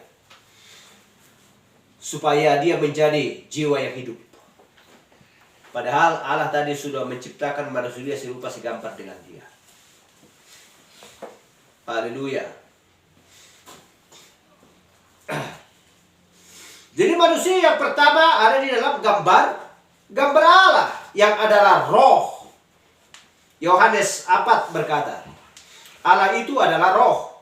supaya dia menjadi jiwa yang hidup. Padahal Allah tadi sudah menciptakan manusia serupa segambar dengan dia. Haleluya. Jadi manusia yang pertama ada di dalam gambar Allah yang adalah roh. Yohanes 4 berkata, Allah itu adalah roh,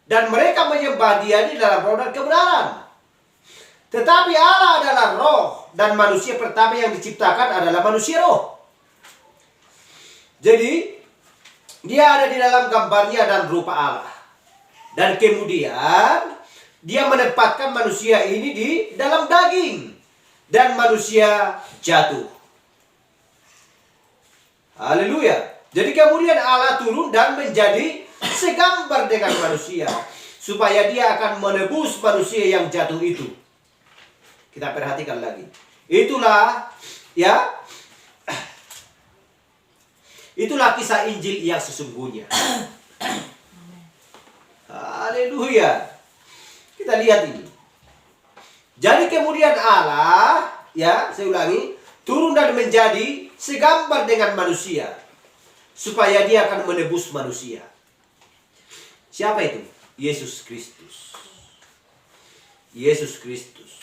dan mereka menyembah Dia di dalam roh dan kebenaran. Tetapi Allah adalah roh, dan manusia pertama yang diciptakan adalah manusia roh. Jadi dia ada di dalam gambarnya dan rupa Allah. Dan kemudian Dia menempatkan manusia ini di dalam daging. Dan manusia jatuh. Haleluya. Jadi kemudian Allah turun dan menjadi segambar dengan manusia, supaya dia akan menebus manusia yang jatuh itu. Kita perhatikan lagi. Itulah kisah Injil yang sesungguhnya. Haleluya. Kita lihat ini. Jadi kemudian Allah, saya ulangi, turun dan menjadi segambar dengan manusia, supaya dia akan menebus manusia. Siapa itu? Yesus Kristus. Yesus Kristus.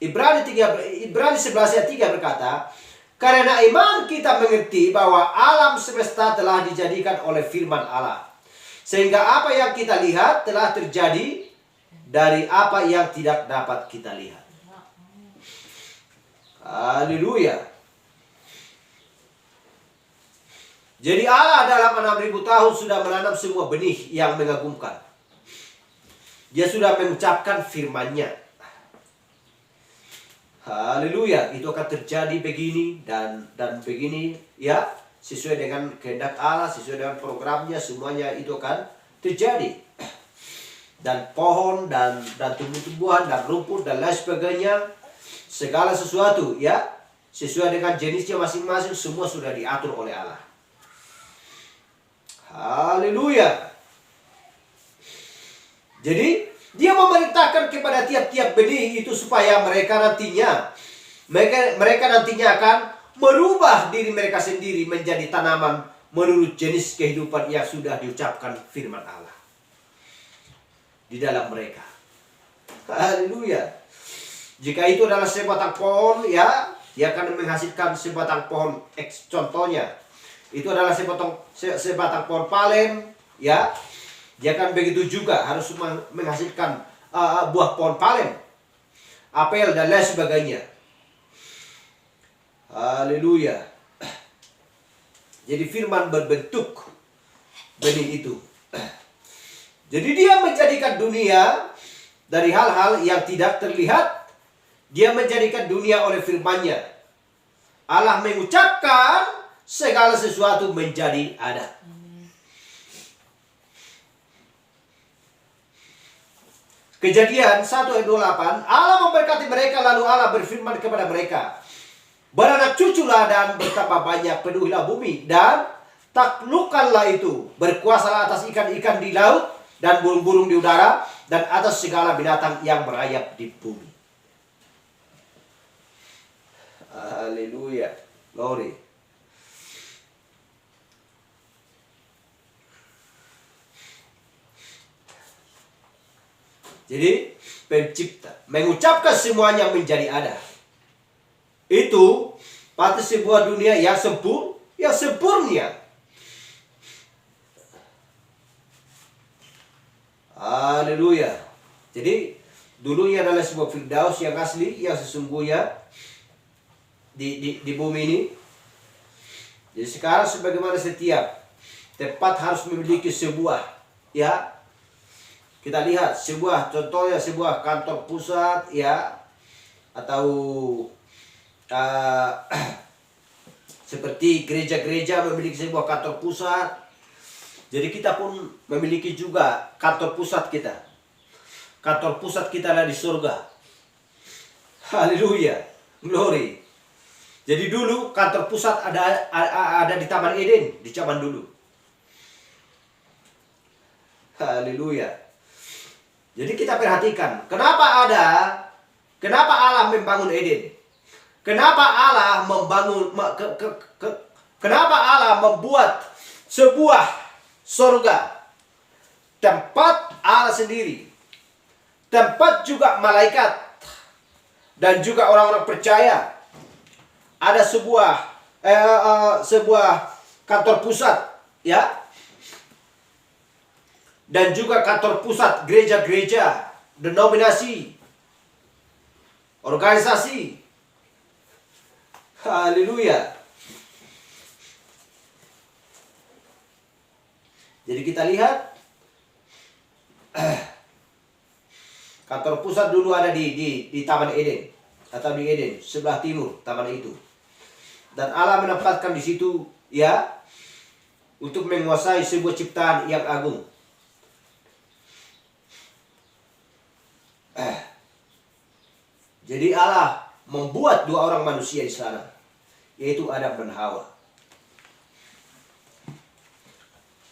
Ibrani 11 ayat 3 berkata, karena iman kita mengerti bahwa alam semesta telah dijadikan oleh firman Allah, sehingga apa yang kita lihat telah terjadi dari apa yang tidak dapat kita lihat. Haleluya. Jadi Allah dalam 6.000 tahun sudah menanam semua benih yang mengagumkan. Dia sudah mengucapkan firman-Nya. Haleluya, itu akan terjadi begini dan begini, sesuai dengan kehendak Allah, sesuai dengan programnya, semuanya itu akan terjadi. Dan pohon dan tumbuh-tumbuhan dan rumput dan lain sebagainya, segala sesuatu sesuai dengan jenisnya masing-masing, semua sudah diatur oleh Allah. Haleluya. Jadi dia memerintahkan kepada tiap-tiap benih itu supaya mereka nantinya akan merubah diri mereka sendiri menjadi tanaman menurut jenis kehidupan yang sudah diucapkan firman Allah di dalam mereka. Haleluya. Jika itu adalah sebatang pohon, dia akan menghasilkan sebatang pohon X. Contohnya, itu adalah sebatang pohon palen, dia akan begitu juga harus menghasilkan buah pohon palen, apel dan lain sebagainya. Haleluya. Jadi firman berbentuk benih itu. Jadi dia menjadikan dunia dari hal-hal yang tidak terlihat. Dia menjadikan dunia oleh firman-Nya. Allah mengucapkan segala sesuatu menjadi ada. Kejadian 1 ayat 28, Allah memberkati mereka, lalu Allah berfirman kepada mereka, beranak cuculah dan bertambah banyak, penuhilah bumi dan taklukkanlah itu, berkuasalah atas ikan-ikan di laut dan burung-burung di udara dan atas segala binatang yang merayap di bumi. Haleluya, glory. Jadi pencipta mengucapkan semuanya menjadi ada. Itu pasti sebuah dunia yang sempurna. Haleluya. Jadi dulunya adalah sebuah firdaus yang asli, yang sesungguhnya di bumi ini. Jadi sekarang sebagaimana setiap tempat harus memiliki sebuah, kita lihat contohnya sebuah kantor pusat, atau seperti gereja-gereja memiliki sebuah kantor pusat. Jadi kita pun memiliki juga kantor pusat kita. Kantor pusat kita ada di surga. Haleluya, glory. Jadi dulu kantor pusat ada di Taman Eden di zaman dulu. Haleluya. Jadi kita perhatikan, kenapa Allah membangun Eden? Kenapa Allah kenapa Allah membuat sebuah surga? Tempat Allah sendiri. Tempat juga malaikat. Dan juga orang-orang percaya. Ada sebuah kantor pusat, dan juga kantor pusat gereja-gereja, denominasi, organisasi. Haleluya. Jadi kita lihat kantor pusat dulu ada di Taman Eden atau di Eden sebelah timur taman itu. Dan Allah menempatkan di situ ya untuk menguasai sebuah ciptaan yang agung. Jadi Allah membuat dua orang manusia di sana, yaitu Adam dan Hawa.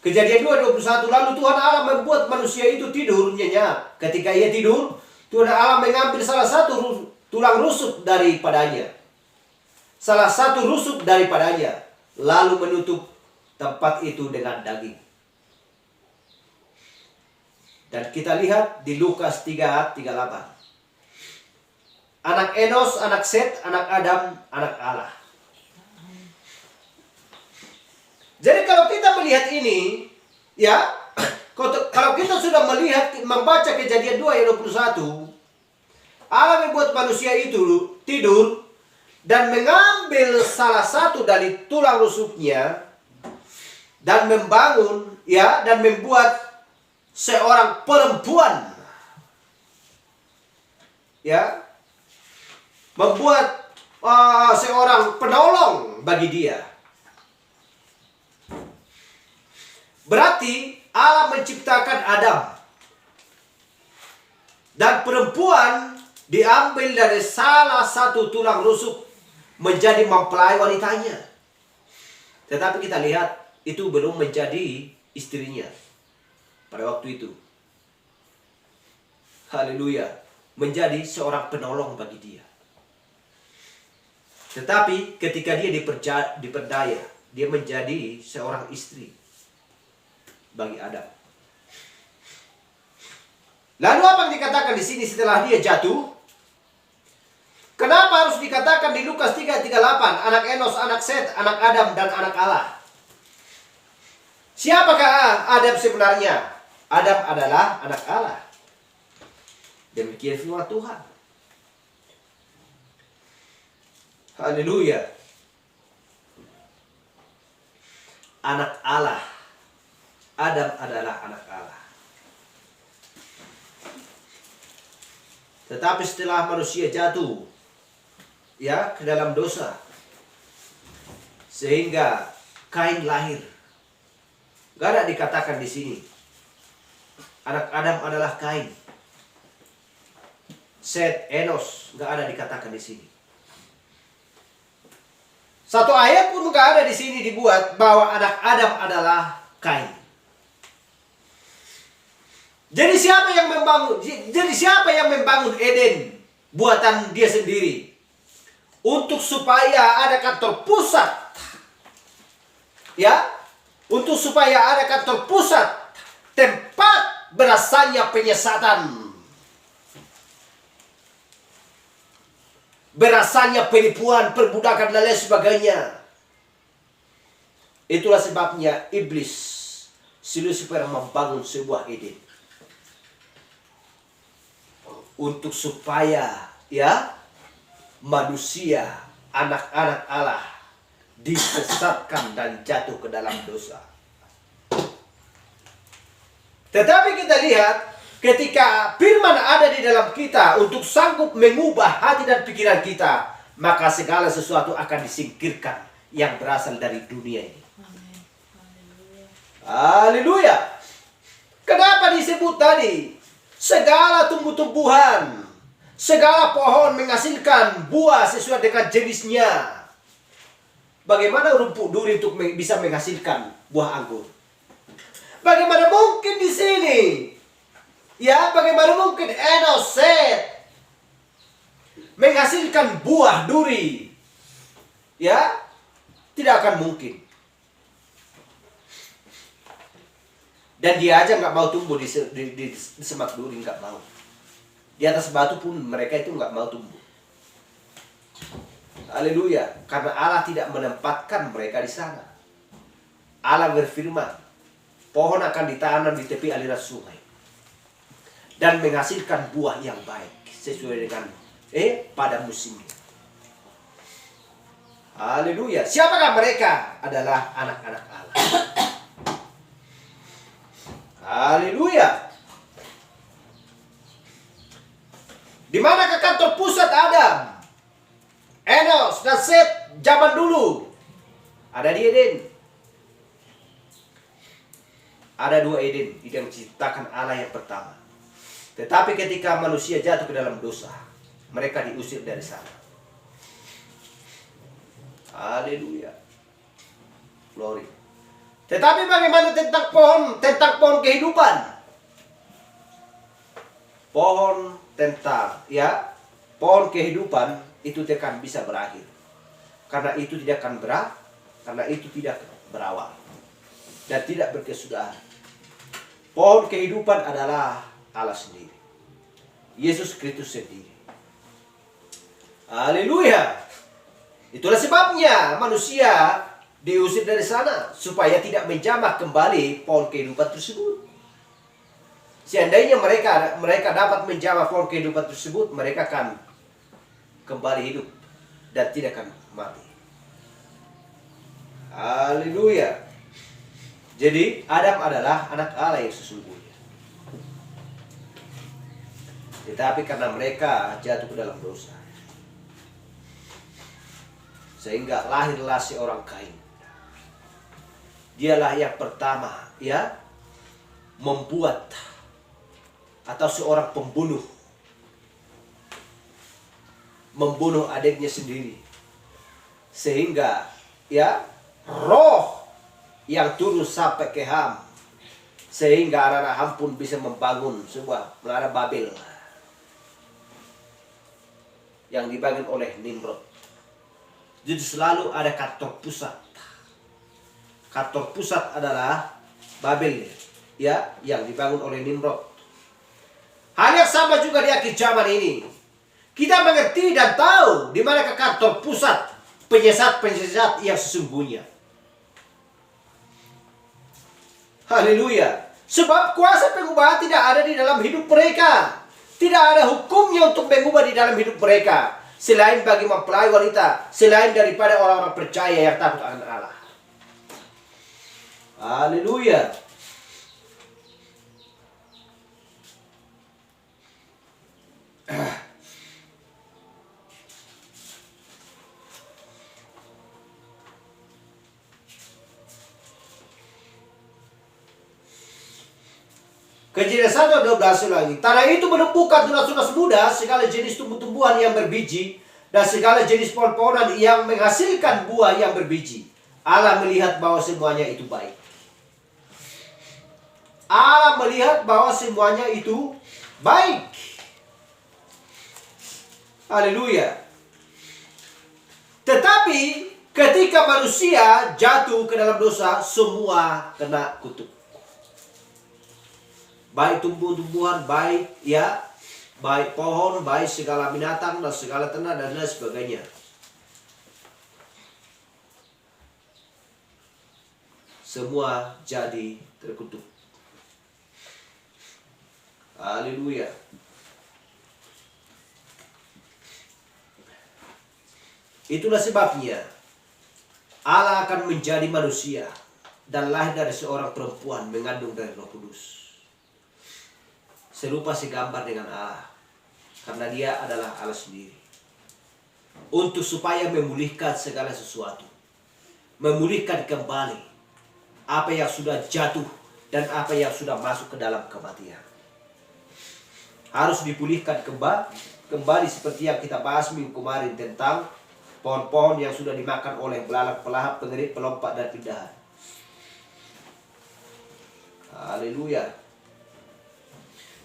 Kejadian 2:21, lalu Tuhan Allah membuat manusia itu tidur nyenyak. Ketika ia tidur, Tuhan Allah mengambil salah satu tulang rusuk daripadanya. Lalu menutup tempat itu dengan daging. Dan kita lihat di Lukas 3:38. Anak Enos, anak Set, anak Adam, anak Allah. Jadi kalau kita melihat ini, ya, kalau kita sudah membaca Kejadian 2:21, Allah membuat manusia itu tidur dan mengambil salah satu dari tulang rusuknya dan membangun, ya, dan membuat seorang perempuan, ya, membuat seorang penolong bagi dia. Berarti Allah menciptakan Adam. Dan perempuan diambil dari salah satu tulang rusuk menjadi mempelai wanitanya. Tetapi kita lihat itu belum menjadi istrinya pada waktu itu. Haleluya. Menjadi seorang penolong bagi dia. Tetapi ketika dia diperdaya, dia menjadi seorang istri bagi Adam. Lalu apa yang dikatakan di sini setelah dia jatuh? Kenapa harus dikatakan di Lukas 3:38, anak Enos, anak Set, anak Adam, dan anak Allah? Siapakah Adam sebenarnya? Adam adalah anak Allah. Demikian firman Tuhan. Haleluya. Anak Allah. Adam adalah anak Allah. Tetapi setelah manusia jatuh, ya, ke dalam dosa, sehingga Kain lahir. Gak ada dikatakan di sini anak Adam adalah Kain. Set, Enos, gak ada dikatakan di sini. Satu ayat pun gak ada di sini dibuat bahwa anak Adam adalah Kain. Jadi siapa yang membangun Eden buatan dia sendiri? Untuk supaya ada kantor pusat. Ya, untuk supaya ada kantor pusat, tempat berasalnya penyesatan, berasalnya penipuan, perbudakan dan lain sebagainya. Itulah sebabnya iblis, si Lucifer, membangun sebuah Eden. Untuk supaya, ya, manusia, anak-anak Allah disesatkan dan jatuh ke dalam dosa. Tetapi kita lihat ketika firman ada di dalam kita untuk sanggup mengubah hati dan pikiran kita, maka segala sesuatu akan disingkirkan yang berasal dari dunia ini. Haleluya. Kenapa disebut tadi segala tumbuh-tumbuhan, segala pohon menghasilkan buah sesuai dengan jenisnya? Bagaimana rumput duri untuk bisa menghasilkan buah anggur? Bagaimana mungkin di sini? Ya, bagaimana mungkin Enos, Set menghasilkan buah duri? Ya, tidak akan mungkin. Dan dia aja nggak mau tumbuh di semak duri, nggak mau. Di atas batu pun mereka itu nggak mau tumbuh. Haleluya. Karena Allah tidak menempatkan mereka di sana. Allah berfirman, pohon akan ditanam di tepi aliran sungai dan menghasilkan buah yang baik sesuai dengan pada musimnya. Haleluya. Siapakah mereka? Adalah anak-anak Allah. Haleluya. Di manakah kantor pusat Adam, Enos, dan Set zaman dulu ada di Eden. Ada 2 Eden yang diciptakan Allah yang pertama. Tetapi ketika manusia jatuh ke dalam dosa, mereka diusir dari sana. Haleluya. Glory. Tetapi bagaimana tentang pohon kehidupan? Pohon pohon kehidupan itu akan bisa berakhir. Karena itu tidak akan karena itu tidak berawal dan tidak berkesudahan. Pohon kehidupan adalah Allah sendiri. Yesus Kristus sendiri. Haleluya. Itulah sebabnya manusia diusir dari sana, supaya tidak menjamah kembali pohon kehidupan tersebut. Seandainya mereka dapat menjamah pohon kehidupan tersebut, mereka akan kembali hidup dan tidak akan mati. Haleluya. Jadi Adam adalah anak Allah yang sesungguhnya. Tetapi karena mereka jatuh ke dalam dosa, sehingga lahirlah seorang Kain. Dialah yang pertama membuat, atau seorang pembunuh, membunuh adiknya sendiri. Sehingga roh yang turun sampai ke Ham, sehingga anak-anak Ham pun bisa membangun sebuah menara Babel yang dibangun oleh Nimrod. Jadi selalu ada kantor pusat. Kantor pusat adalah Babel yang dibangun oleh Nimrod. Hal yang sama juga di akhir zaman ini. Kita mengerti dan tahu di mana kantor pusat penyesat-penyesat yang sesungguhnya. Haleluya. Sebab kuasa pengubahan tidak ada di dalam hidup mereka. Tidak ada hukumnya untuk mengubah di dalam hidup mereka, selain bagi mempelai wanita, selain daripada orang-orang percaya yang takut akan Allah. Haleluya. Kejadian 1:12 lagi. Tanah itu menumbuhkan tunas-tunas muda, segala jenis tumbuh-tumbuhan yang berbiji, dan segala jenis pohon-pohonan yang menghasilkan buah yang berbiji. Allah melihat bahwa semuanya itu baik. Allah melihat bahwa semuanya itu baik. Haleluya. Tetapi ketika manusia jatuh ke dalam dosa, semua kena kutuk. Baik tumbuh-tumbuhan, baik pohon, baik segala binatang dan segala tanah dan lain sebagainya. Semua jadi terkutuk. Haleluya. Itulah sebabnya Allah akan menjadi manusia dan lahir dari seorang perempuan mengandung dari Roh Kudus. Serupa segambar dengan Allah, karena dia adalah Allah sendiri. Untuk supaya memulihkan segala sesuatu, memulihkan kembali apa yang sudah jatuh dan apa yang sudah masuk ke dalam kematian. Harus dipulihkan kembali seperti yang kita bahas minggu kemarin tentang pohon-pohon yang sudah dimakan oleh belalang, pelahap, pengerit, pelompat, dan pindahan. Haleluya.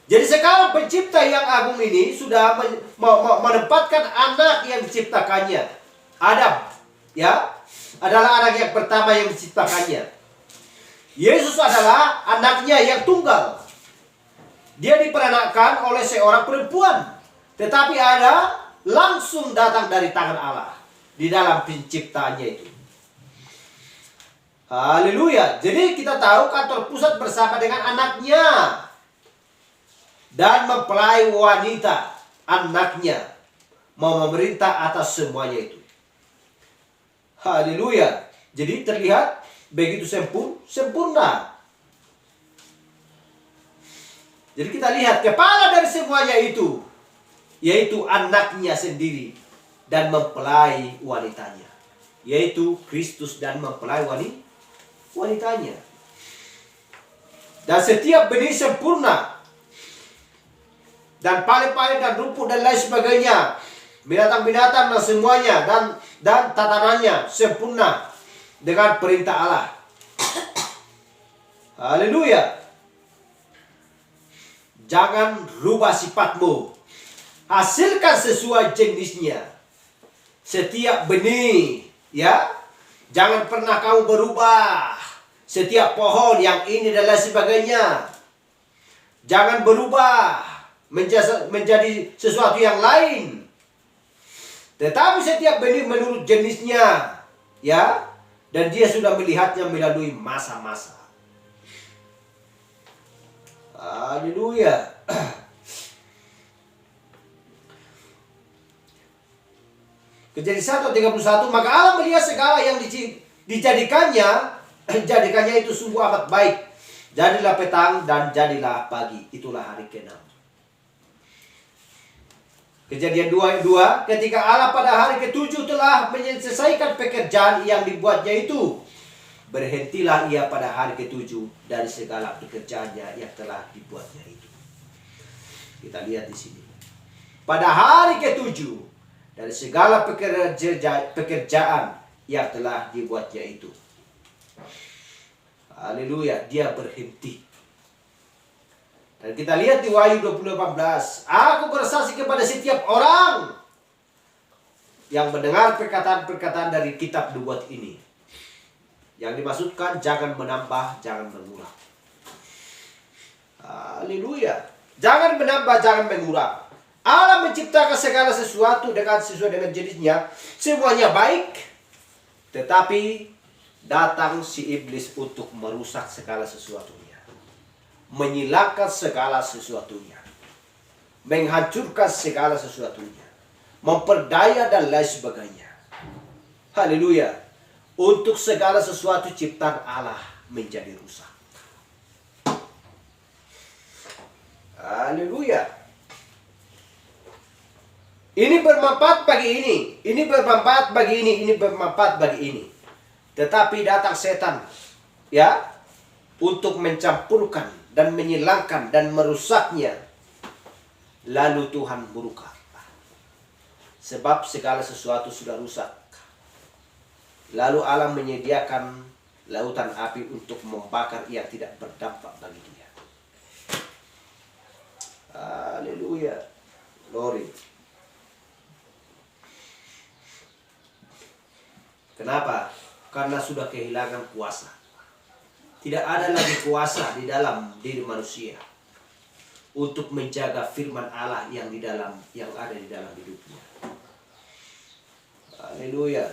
Jadi sekarang pencipta yang agung ini sudah menempatkan anak yang diciptakannya. Adam, adalah anak yang pertama yang diciptakannya. Yesus adalah anaknya yang tunggal. Dia diperanakkan oleh seorang perempuan, tetapi ada langsung datang dari tangan Allah di dalam penciptaannya itu. Haleluya. Jadi kita tahu kantor pusat bersama dengan anaknya. Dan mempelai wanita, anaknya, mau memerintah atas semuanya itu. Haleluya. Jadi terlihat begitu sempurna. Jadi kita lihat kepala dari semuanya itu, yaitu anaknya sendiri dan mempelai wanitanya. yaitu Kristus dan mempelai wanitanya. Dan setiap benih sempurna, dan paling-paling dan rumput dan lain sebagainya, binatang-binatang dan semuanya, dan tatanannya sempurna dengan perintah Allah. Haleluya. Jangan rubah sifatmu, hasilkan sesuai jenisnya. Setiap benih, ya, jangan pernah kamu berubah. Setiap pohon yang ini dan lain sebagainya, jangan berubah menjadi sesuatu yang lain. Tetapi setiap benih menurut jenisnya, ya, dan dia sudah melihatnya melalui masa-masa. Haleluya. Kejadian 1:31, maka Allah melihat segala yang jadikannya itu sungguh amat baik. Jadilah petang dan jadilah pagi. Itulah hari ke-6. Kejadian 2:2, ketika Allah pada hari ke-7 telah menyelesaikan pekerjaan yang dibuatnya itu, berhentilah ia pada hari ke-7 dari segala pekerjaannya yang telah dibuatnya itu. Kita lihat di sini. Pada hari ke-7 dari segala pekerjaan yang telah dibuatnya itu. Haleluya, dia berhenti. Dan kita lihat di Wahyu 20:18, aku bersaksi kepada setiap orang yang mendengar perkataan-perkataan dari kitab nubuat ini. Yang dimaksudkan jangan menambah, jangan mengurang. Haleluya. Jangan menambah, jangan mengurang. Allah menciptakan segala sesuatu sesuai dengan jenisnya. Semuanya baik. Tetapi datang si iblis untuk merusak segala sesuatunya. Menyilangkan segala sesuatunya. Menghancurkan segala sesuatunya. Memperdaya dan lain sebagainya. Haleluya. Untuk segala sesuatu ciptaan Allah menjadi rusak. Haleluya. Ini bermanfaat bagi ini bermanfaat bagi ini bermanfaat bagi ini. Tetapi datang setan, ya, untuk mencampurkan dan menyilangkan dan merusaknya. Lalu Tuhan murka. Sebab segala sesuatu sudah rusak. Lalu Allah menyediakan lautan api untuk membakar yang tidak berdampak bagi dia. Haleluya. Glory. Kenapa? Karena sudah kehilangan kuasa. Tidak ada lagi kuasa di dalam diri manusia untuk menjaga firman Allah yang ada di dalam hidupnya. Haleluya.